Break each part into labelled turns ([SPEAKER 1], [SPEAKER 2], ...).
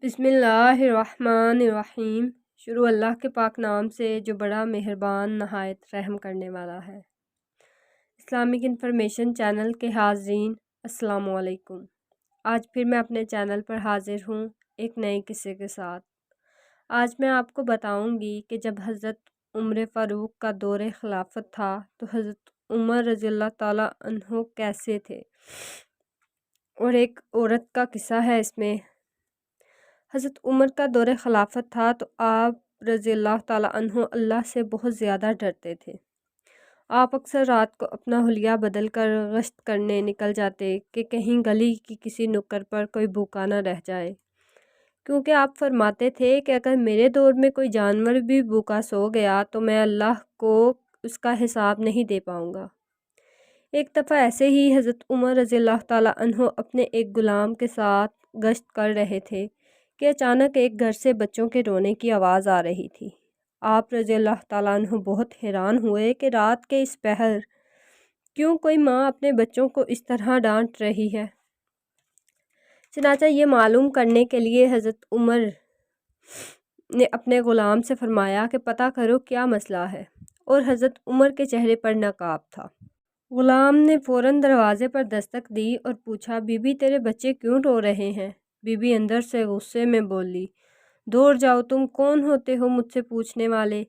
[SPEAKER 1] बिस्मिल्लाहिर्रहमानिर्रहीम। शुरू अल्लाह के पाक नाम से जो बड़ा मेहरबान नहायत रहम करने वाला है। इस्लामिक इन्फॉर्मेशन चैनल के हाज़रीन अस्सलामु अलैकुम। आज फिर मैं अपने चैनल पर हाज़िर हूँ एक नए किस्से के साथ। आज मैं आपको बताऊँगी कि जब हज़रत उमर फ़ारूक का दौरे खिलाफत था तो हज़रत उमर रज़ियल्लाहु ताला अन्हु कैसे थे, और एक औरत का किस्सा है इसमें। हज़रत उमर का दौरे खिलाफत था तो आप रज़ियल्लाहु ताला अन्हु अल्लाह से बहुत ज़्यादा डरते थे। आप अक्सर रात को अपना हुलिया बदल कर गश्त करने निकल जाते कि कहीं गली की किसी नुक्कड़ पर कोई भूखा न रह जाए, क्योंकि आप फरमाते थे कि अगर मेरे दौर में कोई जानवर भी भूखा सो गया तो मैं अल्लाह को उसका हिसाब नहीं दे पाऊँगा। एक दफ़ा ऐसे ही हज़रत उमर रज़ियल्लाहु ताला अन्हु अपने एक ग़ुलाम के साथ गश्त कर रहे थे कि अचानक एक घर से बच्चों के रोने की आवाज़ आ रही थी। आप रज़ियल्लाहु ताला अन्हु बहुत हैरान हुए कि रात के इस पहर क्यों कोई माँ अपने बच्चों को इस तरह डांट रही है। चनाचा ये मालूम करने के लिए हज़रत उमर ने अपने ग़ुलाम से फरमाया कि पता करो क्या मसला है, और हज़रत उमर के चेहरे पर नकाब था। ग़ुलाम ने फ़ौरन दरवाज़े पर दस्तक दी और पूछा, बीबी तेरे बच्चे क्यों रो रहे हैं? बीबी अंदर से गुस्से में बोली, दूर जाओ, तुम कौन होते हो मुझसे पूछने वाले?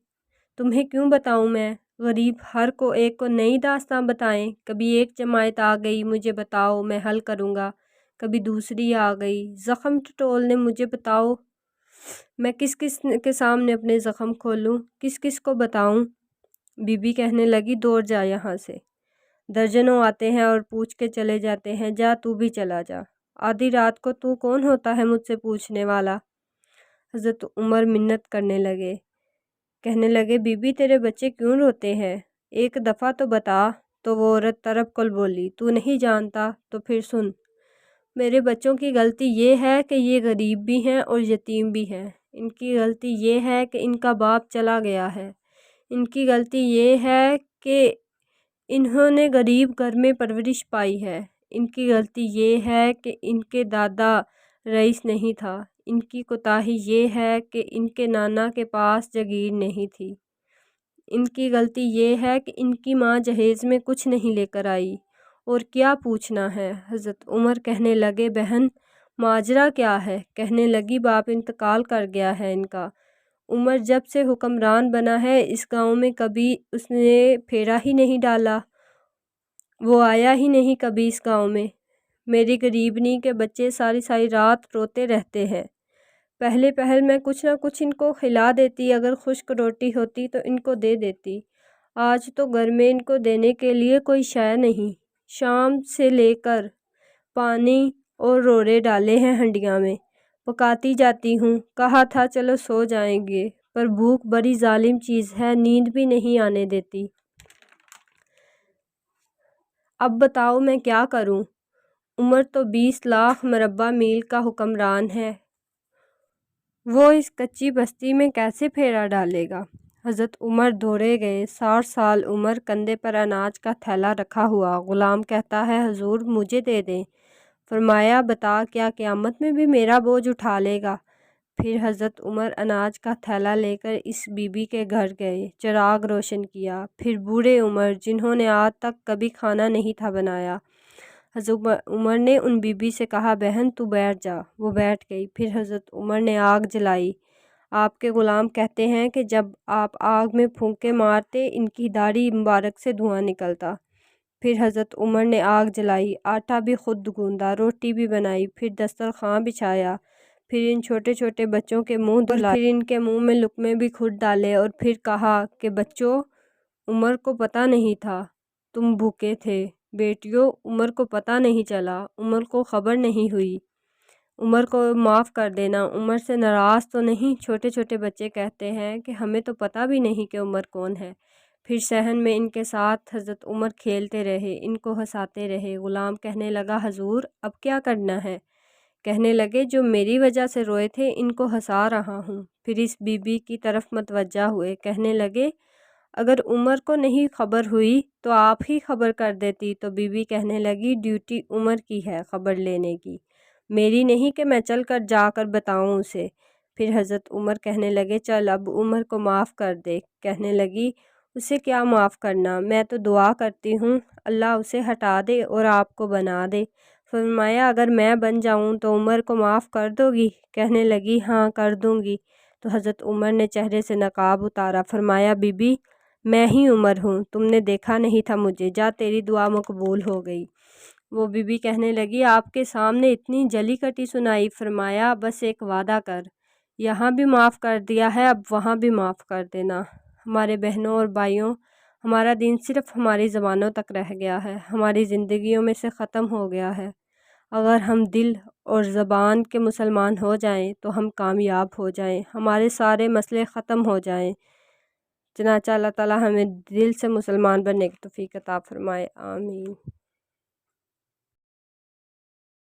[SPEAKER 1] तुम्हें क्यों बताऊं मैं? गरीब हर को एक को नई दास्तां बताएं। कभी एक जमायत आ गई, मुझे बताओ मैं हल करूँगा। कभी दूसरी आ गई, ज़ख़म टटोलने, मुझे बताओ मैं किस किस के सामने अपने ज़ख़म खोलूँ, किस किस को बताऊँ? बीबी कहने लगी, दौड़ जा यहाँ से, दर्जनों आते हैं और पूछ के चले जाते हैं, जा तू भी चला जा। आधी रात को तू कौन होता है मुझसे पूछने वाला? हज़रत उमर मिन्नत करने लगे, कहने लगे, बीबी तेरे बच्चे क्यों रोते हैं? एक दफ़ा तो बता। तो वो औरत तरफ कल बोली, तू नहीं जानता तो फिर सुन। मेरे बच्चों की गलती ये है कि ये गरीब भी हैं और यतीम भी हैं। इनकी गलती ये है कि इनका बाप चला गया है। इनकी गलती ये है कि इन्होंने गरीब घर में परवरिश पाई है। इनकी गलती ये है कि इनके दादा रईस नहीं था। इनकी कोताही ये है कि इनके नाना के पास जगीर नहीं थी। इनकी गलती ये है कि इनकी माँ जहेज़ में कुछ नहीं लेकर आई। और क्या पूछना है? हज़रत उमर कहने लगे, बहन माजरा क्या है? कहने लगी, बाप इंतकाल कर गया है इनका। उमर जब से हुक्मरान बना है इस गांव में कभी उसने फेरा ही नहीं डाला, वो आया ही नहीं कभी इस गांव में। मेरी गरीबनी के बच्चे सारी सारी रात रोते रहते हैं। पहले पहल मैं कुछ ना कुछ इनको खिला देती, अगर खुश्क रोटी होती तो इनको दे देती। आज तो घर में इनको देने के लिए कोई शय नहीं। शाम से लेकर पानी और रोड़े डाले हैं हंडिया में, पकाती जाती हूँ। कहा था चलो सो जाएंगे, पर भूख बड़ी जालिम चीज़ है, नींद भी नहीं आने देती। अब बताओ मैं क्या करूँ? उमर तो 20 लाख मरबा मील का हुक्मरान है, वो इस कच्ची बस्ती में कैसे फेरा डालेगा? हज़रत उमर दौड़े गए। 60 साल उमर, कंधे पर अनाज का थैला रखा हुआ। ग़ुलाम कहता है, हुजूर मुझे दे दें। फरमाया, बता क्या क़यामत में भी मेरा बोझ उठा लेगा? फिर हज़रत उमर अनाज का थैला लेकर इस बीबी के घर गए, चिराग रोशन किया। फिर बूढ़े उमर, जिन्होंने आज तक कभी खाना नहीं था बनाया, हज़रत उमर ने उन बीबी से कहा, बहन तू बैठ जा। वो बैठ गई। फिर हज़रत उमर ने आग जलाई। आपके ग़ुलाम कहते हैं कि जब आप आग में फूंके मारते इनकी दाढ़ी मुबारक से धुआं निकलता। फिर हज़रत उमर ने आग जलाई, आटा भी खुद गूंदा, रोटी भी बनाई, फिर दस्तरखान बिछाया, फिर इन छोटे छोटे बच्चों के मुंह धुलाए, फिर इनके मुंह में लुक़मे भी खुद डाले, और फिर कहा कि बच्चों, उमर को पता नहीं था तुम भूखे थे। बेटियों, उमर को पता नहीं चला, उमर को ख़बर नहीं हुई, उमर को माफ़ कर देना। उमर से नाराज़ तो नहीं? छोटे छोटे बच्चे कहते हैं कि हमें तो पता भी नहीं कि उमर कौन है। फिर सहन में इनके साथ हज़रत उमर खेलते रहे, इनको हंसाते रहे। ग़ुलाम कहने लगा, हजूर अब क्या करना है? कहने लगे, जो मेरी वजह से रोए थे इनको हंसा रहा हूँ। फिर इस बीबी की तरफ मतवज्जा हुए, कहने लगे, अगर उमर को नहीं खबर हुई तो आप ही खबर कर देती। तो बीबी कहने लगी, ड्यूटी उमर की है खबर लेने की, میری نہیں کہ میں چل کر جا کر بتاؤں اسے۔ پھر حضرت عمر کہنے لگے چل اب عمر کو معاف کر دے۔ کہنے لگی اسے کیا معاف کرنا، میں تو دعا کرتی ہوں اللہ اسے ہٹا دے اور آپ کو بنا دے۔ فرمایا اگر میں بن جاؤں تو عمر کو معاف کر دو گی؟ کہنے لگی ہاں کر دوں گی۔ تو حضرت عمر نے چہرے سے نقاب اتارا، فرمایا بی بی میں ہی عمر ہوں، تم نے دیکھا نہیں تھا مجھے، جا تیری دعا مقبول ہو گئی۔ وہ بی بی کہنے لگی آپ کے سامنے اتنی جلی کٹی سنائی؟ فرمایا بس ایک وعدہ کر، یہاں بھی معاف کر دیا ہے اب وہاں بھی معاف کر دینا۔ ہمارے بہنوں اور بھائیوں، ہمارا دین صرف ہماری زبانوں تک رہ گیا ہے، ہماری زندگیوں میں سے ختم ہو گیا ہے۔ اگر ہم دل اور زبان کے مسلمان ہو جائیں تو ہم کامیاب ہو جائیں، ہمارے سارے مسئلے ختم ہو جائیں۔ چنانچہ اللہ تعالی ہمیں دل سے مسلمان بننے کی توفیق عطا فرمائے، آمین۔